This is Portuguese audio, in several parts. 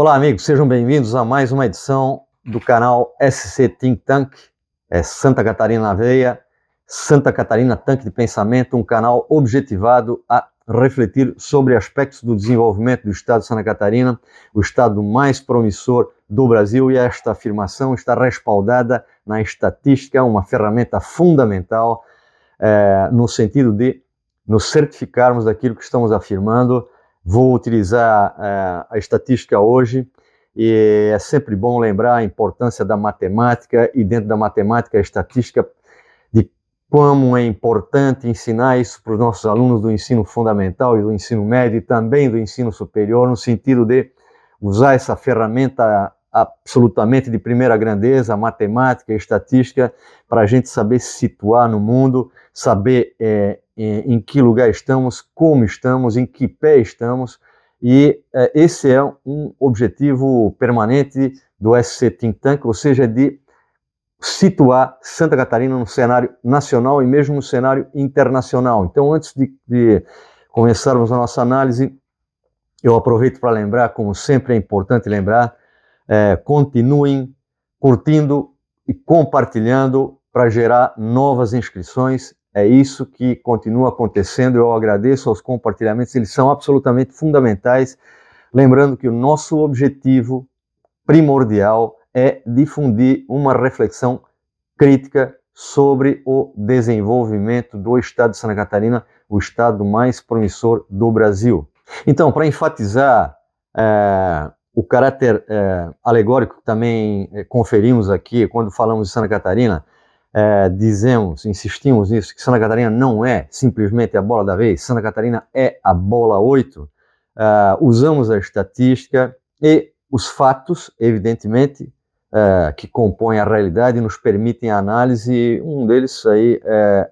Olá, amigos, sejam bem-vindos a mais uma edição do canal SC Think Tank, Santa Catarina na Veia, Santa Catarina Tanque de Pensamento, um canal objetivado a refletir sobre aspectos do desenvolvimento do estado de Santa Catarina, o estado mais promissor do Brasil, e esta afirmação está respaldada na estatística, uma ferramenta fundamental no sentido de nos certificarmos daquilo que estamos afirmando. Vou utilizar a estatística hoje, e é sempre bom lembrar a importância da matemática, e dentro da matemática a estatística, de como é importante ensinar isso para os nossos alunos do ensino fundamental e do ensino médio e também do ensino superior, no sentido de usar essa ferramenta absolutamente de primeira grandeza, a matemática e a estatística, para a gente saber se situar no mundo, saber em que lugar estamos, como estamos, em que pé estamos, e esse é um objetivo permanente do SC Think Tank, ou seja, de situar Santa Catarina no cenário nacional e mesmo no cenário internacional. Então, antes de começarmos a nossa análise, eu aproveito para lembrar, como sempre é importante lembrar, continuem curtindo e compartilhando para gerar novas inscrições. É isso que continua acontecendo. Eu agradeço aos compartilhamentos, eles são absolutamente fundamentais. Lembrando que o nosso objetivo primordial é difundir uma reflexão crítica sobre o desenvolvimento do estado de Santa Catarina, o estado mais promissor do Brasil. Então, para enfatizar o caráter alegórico que também conferimos aqui quando falamos de Santa Catarina, insistimos nisso, que Santa Catarina não é simplesmente a bola da vez, Santa Catarina é a bola 8. Usamos a estatística e os fatos, evidentemente, que compõem a realidade e nos permitem a análise. Um deles aí é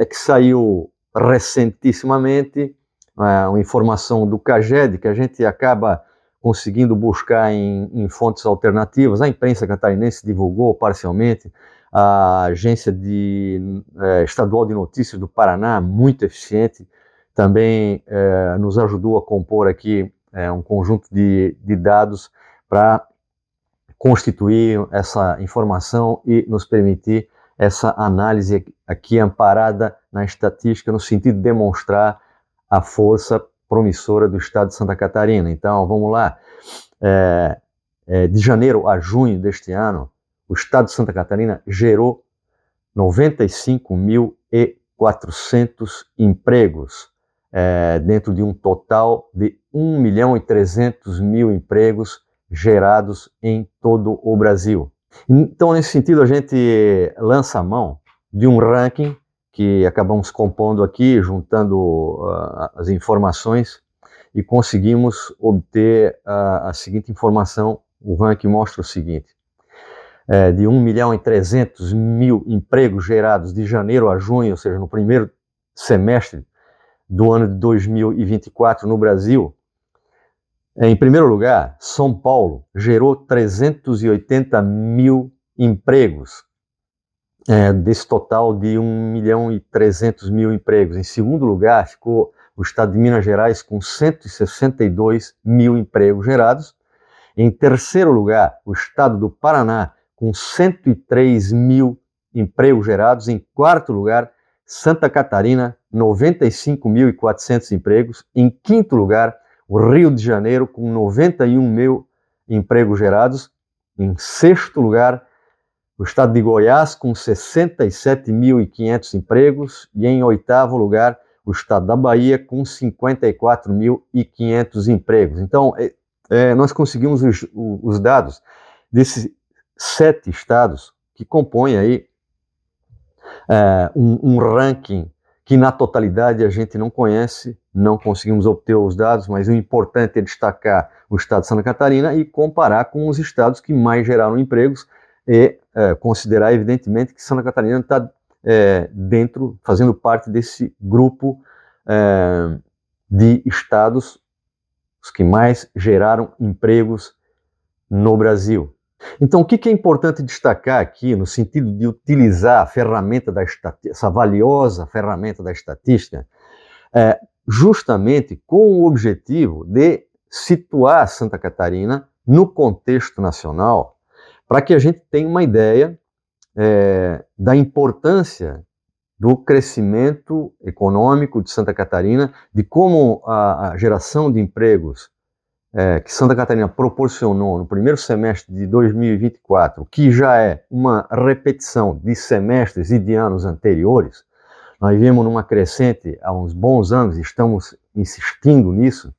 que saiu recentissimamente, uma informação do CAGED, que a gente acaba conseguindo buscar em fontes alternativas. A imprensa catarinense divulgou parcialmente, a agência estadual de notícias do Paraná, muito eficiente, também nos ajudou a compor aqui um conjunto de dados para constituir essa informação e nos permitir essa análise aqui amparada na estatística, no sentido de demonstrar a força promissora do estado de Santa Catarina. Então, vamos lá. De janeiro a junho deste ano, o estado de Santa Catarina gerou 95.400 empregos, dentro de um total de 1.300.000 empregos gerados em todo o Brasil. Então, nesse sentido, a gente lança a mão de um ranking que acabamos compondo aqui, juntando as informações, e conseguimos obter a seguinte informação. O ranking mostra o seguinte: de 1.300.000 empregos gerados de janeiro a junho, ou seja, no primeiro semestre do ano de 2024 no Brasil, em primeiro lugar, São Paulo gerou 380.000 empregos, desse total de 1.300.000 empregos. Em segundo lugar, ficou o estado de Minas Gerais com 162.000 empregos gerados. Em terceiro lugar, o estado do Paraná com 103.000 empregos gerados. Em quarto lugar, Santa Catarina, 95.400 empregos. Em quinto lugar, o Rio de Janeiro, com 91.000 empregos gerados. Em sexto lugar, o estado de Goiás, com 67.500 empregos. E em oitavo lugar, o estado da Bahia, com 54.500 empregos. Então, nós conseguimos os dados desses 7 estados que compõem aí um ranking que na totalidade a gente não conhece, não conseguimos obter os dados, mas o importante é destacar o estado de Santa Catarina e comparar com os estados que mais geraram empregos e considerar, evidentemente, que Santa Catarina está fazendo parte desse grupo de estados os que mais geraram empregos no Brasil. Então, o que é importante destacar aqui, no sentido de utilizar a ferramenta essa valiosa ferramenta da estatística, justamente com o objetivo de situar Santa Catarina no contexto nacional, para que a gente tenha uma ideia da importância do crescimento econômico de Santa Catarina, de como a geração de empregos que Santa Catarina proporcionou no primeiro semestre de 2024, que já é uma repetição de semestres e de anos anteriores. Nós vimos numa crescente há uns bons anos, estamos insistindo nisso,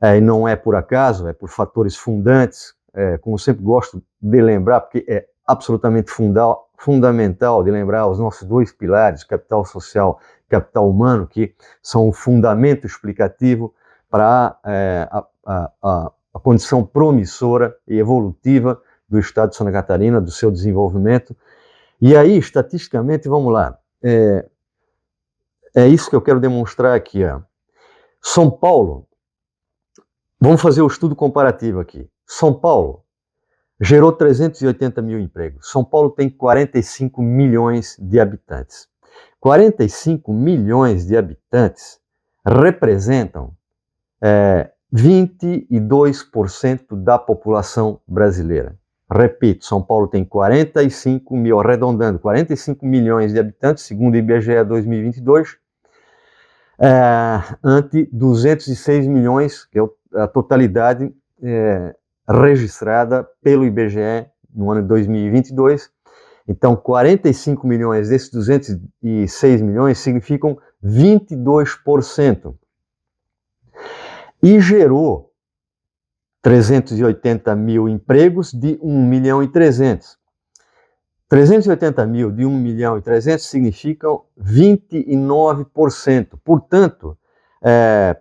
e não é por acaso, é por fatores fundantes, como eu sempre gosto de lembrar, porque é absolutamente fundamental de lembrar os nossos dois pilares, capital social e capital humano, que são o fundamento explicativo para a condição promissora e evolutiva do Estado de Santa Catarina, do seu desenvolvimento. E aí, estatisticamente, vamos lá, é isso que eu quero demonstrar aqui. São Paulo, vamos fazer o estudo comparativo aqui. São Paulo gerou 380 mil empregos. São Paulo tem 45 milhões de habitantes. 45 milhões de habitantes representam 22% da população brasileira. Repito, São Paulo tem 45 mil, arredondando, 45 milhões de habitantes, segundo o IBGE 2022, ante 206 milhões, que é a totalidade registrada pelo IBGE no ano de 2022. Então, 45 milhões desses 206 milhões significam 22%. E gerou 380 mil empregos de 1 milhão e 300. 380 mil de 1 milhão e 300 significam 29%. Portanto,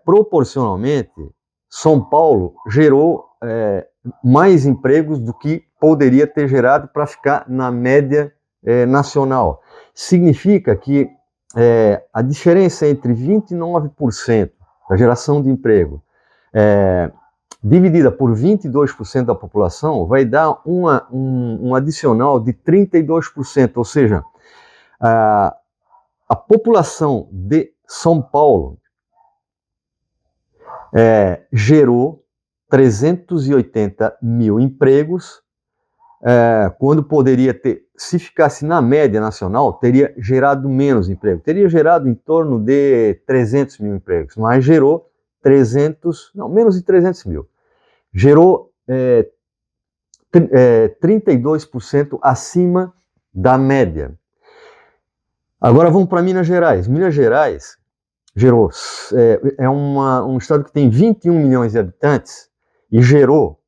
proporcionalmente, São Paulo gerou mais empregos do que poderia ter gerado para ficar na média nacional. Significa que a diferença entre 29% da geração de emprego dividida por 22% da população vai dar um adicional de 32%, ou seja, a população de São Paulo gerou 380 mil empregos, quando poderia ter, se ficasse na média nacional, teria gerado menos emprego, teria gerado em torno de 300 mil empregos, mas gerou menos de 300 mil. Gerou 32% acima da média. Agora vamos para Minas Gerais. Minas Gerais gerou, um estado que tem 21 milhões de habitantes e gerou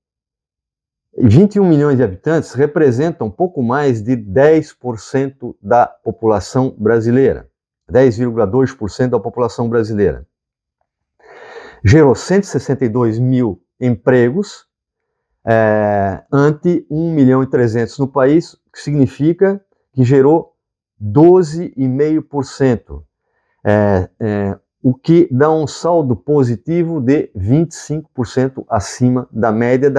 21 milhões de habitantes representam um pouco mais de 10% da população brasileira, 10,2% da população brasileira. Gerou 162 mil empregos ante 1 milhão e 300 no país, que significa que gerou 12,5%, o que dá um saldo positivo de 25% acima da média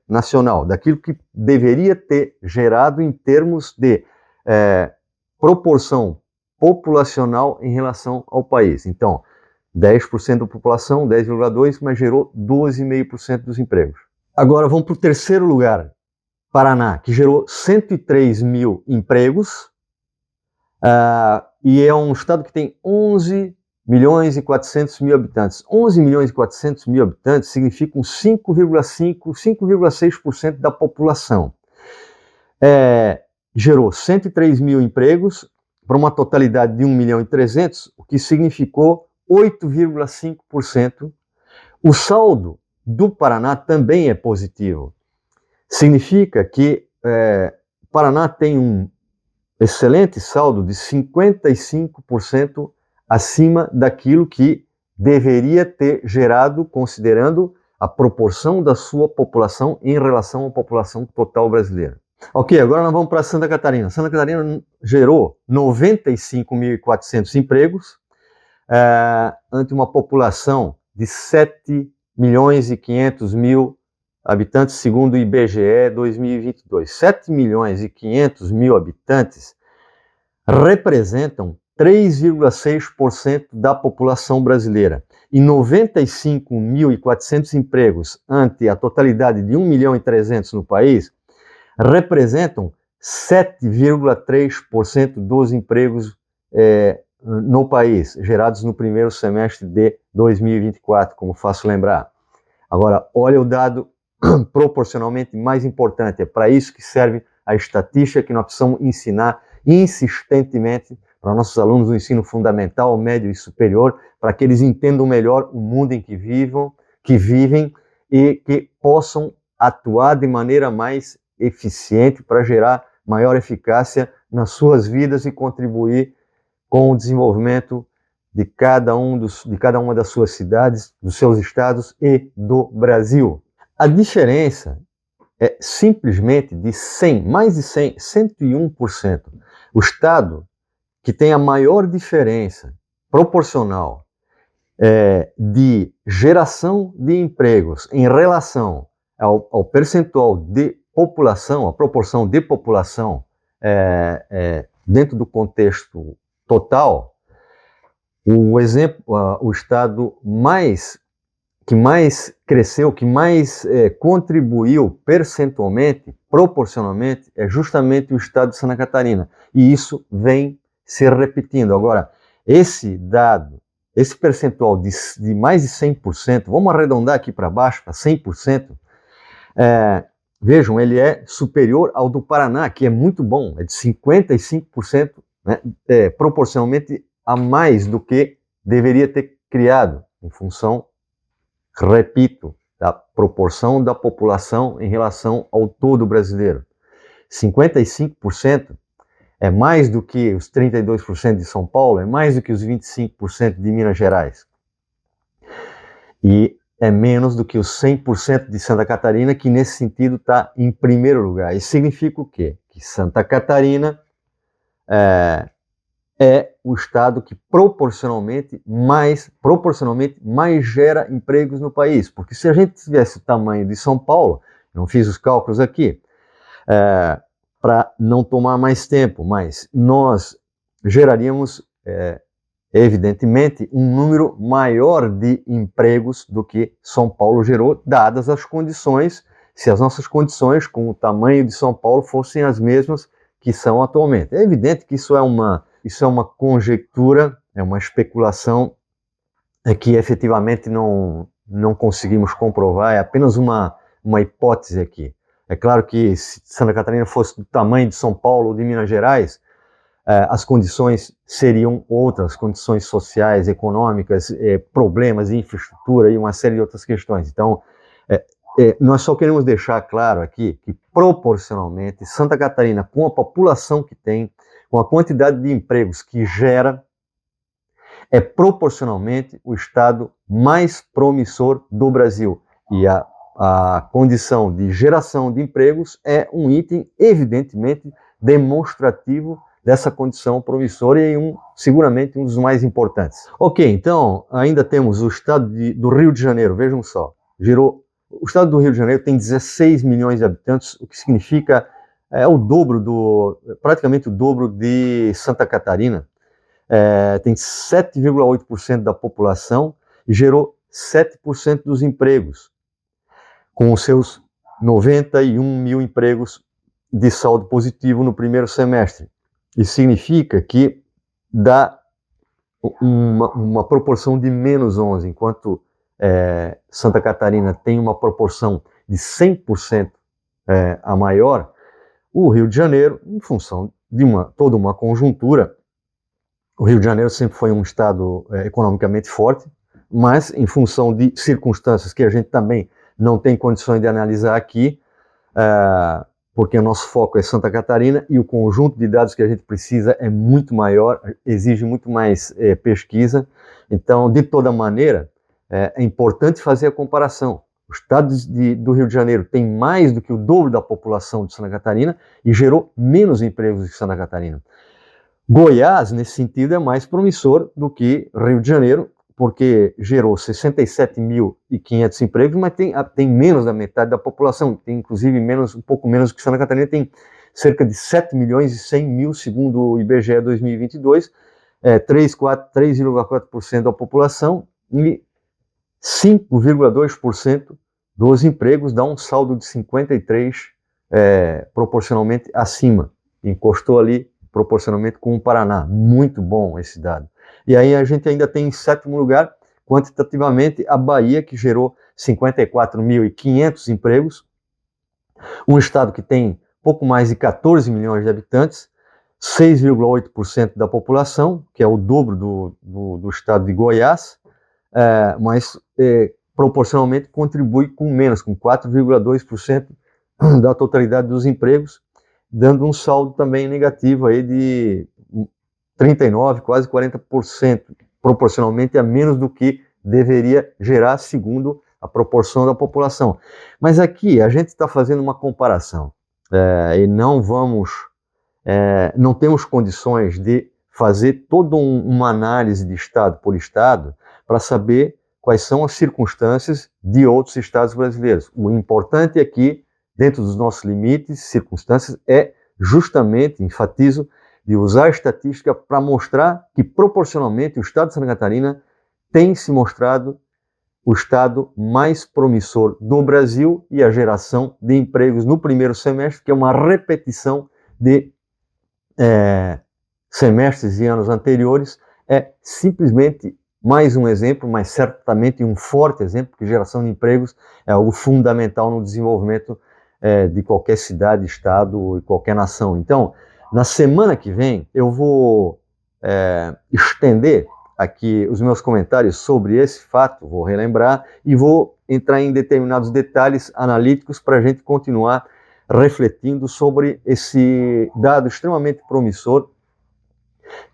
nacional, daquilo que deveria ter gerado em termos de proporção populacional em relação ao país. Então, 10% da população, 10,2%, mas gerou 12,5% dos empregos. Agora vamos para o terceiro lugar, Paraná, que gerou 103 mil empregos, e é um estado que tem 11 milhões e 400 mil habitantes. 11 milhões e 400 mil habitantes significam 5,6% da população. Gerou 103 mil empregos para uma totalidade de 1 milhão e 300, o que significou 8,5%. O saldo do Paraná também é positivo. Significa que o Paraná tem um excelente saldo de 55% acima daquilo que deveria ter gerado, considerando a proporção da sua população em relação à população total brasileira. Ok, agora nós vamos para Santa Catarina. Santa Catarina gerou 95.400 empregos, ante uma população de 7 milhões e 500 mil habitantes, segundo o IBGE 2022. 7 milhões e 500 mil habitantes representam 3,6% da população brasileira. E 95.400 empregos ante a totalidade de 1.300.000 no país representam 7,3% dos empregos no país, gerados no primeiro semestre de 2024, como faço lembrar. Agora, olha o dado proporcionalmente mais importante, é para isso que serve a estatística que nós precisamos ensinar insistentemente para nossos alunos do ensino fundamental, médio e superior, para que eles entendam melhor o mundo em que vivem e que possam atuar de maneira mais eficiente para gerar maior eficácia nas suas vidas e contribuir com o desenvolvimento de cada uma das suas cidades, dos seus estados e do Brasil. A diferença é simplesmente de 100, mais de 100, 101%. O estado que tem a maior diferença proporcional de geração de empregos em relação ao percentual de população, a proporção de população dentro do contexto total, o estado que mais cresceu, que mais contribuiu percentualmente, proporcionalmente, é justamente o estado de Santa Catarina. E isso vem se repetindo. Agora, esse dado, esse percentual de mais de 100%, vamos arredondar aqui para baixo, para 100%, vejam, ele é superior ao do Paraná, que é muito bom, é de 55%, né, proporcionalmente a mais do que deveria ter criado, em função, repito, da proporção da população em relação ao todo brasileiro. 55% é mais do que os 32% de São Paulo, é mais do que os 25% de Minas Gerais. E é menos do que os 100% de Santa Catarina, que nesse sentido está em primeiro lugar. Isso significa o quê? Que Santa Catarina é o estado que proporcionalmente mais gera empregos no país. Porque se a gente tivesse o tamanho de São Paulo, não fiz os cálculos aqui, para não tomar mais tempo, mas nós geraríamos, evidentemente, um número maior de empregos do que São Paulo gerou, dadas as condições, se as nossas condições com o tamanho de São Paulo fossem as mesmas que são atualmente. É evidente que isso é uma conjectura, é uma especulação que efetivamente não conseguimos comprovar, é apenas uma hipótese aqui. É claro que se Santa Catarina fosse do tamanho de São Paulo ou de Minas Gerais, as condições seriam outras, condições sociais, econômicas, problemas de infraestrutura e uma série de outras questões. Então, nós só queremos deixar claro aqui que, proporcionalmente, Santa Catarina, com a população que tem, com a quantidade de empregos que gera, é proporcionalmente o estado mais promissor do Brasil. E a condição de geração de empregos é um item, evidentemente, demonstrativo dessa condição promissora e seguramente um dos mais importantes. Ok, então, ainda temos o estado do Rio de Janeiro, vejam só, o estado do Rio de Janeiro tem 16 milhões de habitantes, o que significa praticamente o dobro de Santa Catarina. Tem 7,8% da população e gerou 7% dos empregos, com os seus 91 mil empregos de saldo positivo no primeiro semestre. Isso significa que dá uma proporção de menos 11, enquanto Santa Catarina tem uma proporção de 100% a maior. O Rio de Janeiro, em função de toda uma conjuntura, o Rio de Janeiro sempre foi um estado economicamente forte, mas em função de circunstâncias que a gente também não tem condições de analisar aqui, porque o nosso foco é Santa Catarina e o conjunto de dados que a gente precisa é muito maior, exige muito mais pesquisa. Então, de toda maneira, é importante fazer a comparação. O estado do Rio de Janeiro tem mais do que o dobro da população de Santa Catarina e gerou menos empregos que Santa Catarina. Goiás, nesse sentido, é mais promissor do que Rio de Janeiro, porque gerou 67.500 empregos, mas tem menos da metade da população, tem inclusive um pouco menos que Santa Catarina, tem cerca de 7 milhões e 100 mil, segundo o IBGE 2022, 3,4% da população e 5,2% dos empregos, dá um saldo de 53, proporcionalmente acima. Encostou ali proporcionalmente com o Paraná. Muito bom esse dado. E aí a gente ainda tem em sétimo lugar, quantitativamente, a Bahia, que gerou 54.500 empregos. Um estado que tem pouco mais de 14 milhões de habitantes, 6,8% da população, que é o dobro do estado de Goiás, mas proporcionalmente contribui com menos, com 4,2% da totalidade dos empregos, dando um saldo também negativo aí de 39%, quase 40%, proporcionalmente a menos do que deveria gerar, segundo a proporção da população. Mas aqui a gente está fazendo uma comparação e não temos condições de fazer toda uma análise de estado por estado para saber quais são as circunstâncias de outros estados brasileiros. O importante aqui, dentro dos nossos limites, circunstâncias, é justamente, enfatizo, de usar a estatística para mostrar que, proporcionalmente, o estado de Santa Catarina tem se mostrado o estado mais promissor do Brasil e a geração de empregos no primeiro semestre, que é uma repetição de semestres e anos anteriores, é simplesmente mais um exemplo, mas certamente um forte exemplo, porque geração de empregos é algo fundamental no desenvolvimento de qualquer cidade, estado e qualquer nação. Então, na semana que vem, eu vou estender aqui os meus comentários sobre esse fato, vou relembrar e vou entrar em determinados detalhes analíticos para a gente continuar refletindo sobre esse dado extremamente promissor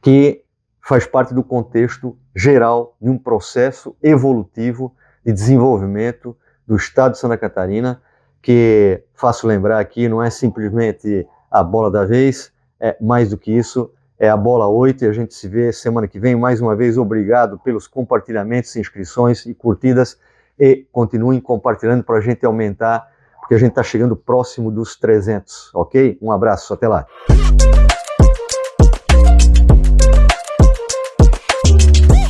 que faz parte do contexto geral de um processo evolutivo de desenvolvimento do estado de Santa Catarina, que, faço lembrar aqui, não é simplesmente a bola da vez, é mais do que isso, é a bola 8 e a gente se vê semana que vem. Mais uma vez, obrigado pelos compartilhamentos, inscrições e curtidas, e continuem compartilhando para a gente aumentar, porque a gente está chegando próximo dos 300, ok? Um abraço, até lá.